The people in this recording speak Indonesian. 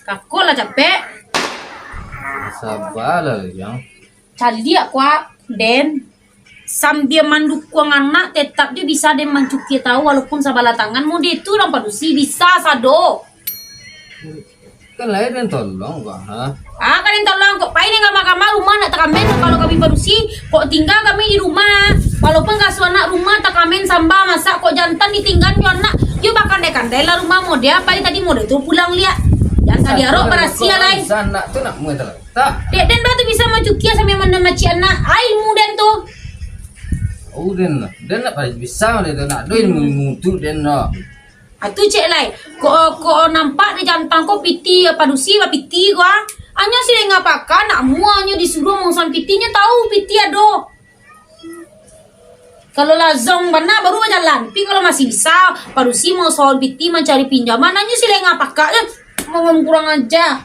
Kakak lah capek. Sabar lah yang. Cali aku Den sambil mendukung anak tetap dia bisa dia mencuci tahu walaupun sabala tangan mau dia itu orang padusi bisa sado. Kan lain yang tolong kok, ha? Kan yang tolong kok paling nggak kamar rumah nak takamen kalau kami padusi kok tinggal kami di rumah walaupun gak anak rumah takamen sambal masak kok jantan ditinggal yo anak yo bakal dekandai lah rumah mau dia paling tadi mau dia tuh pulang lihat jangan tadi arok berasia lain sana tuh nak mau telah tak den batu bisa mencuci sambil menemaci anak ilmu den tuh den nak bisa dia nak doin mutu den no. Atu cek lai kok nampak di jantan kok piti padusi apa piti gua hanya sih ngapakan nak muanya disuruh mongsan pitinya tahu piti ado kalau lazong benar baru jalan tapi kalau masih bisa padusi mau soal piti mencari pinjaman hanya sih ngapakan mau kurang aja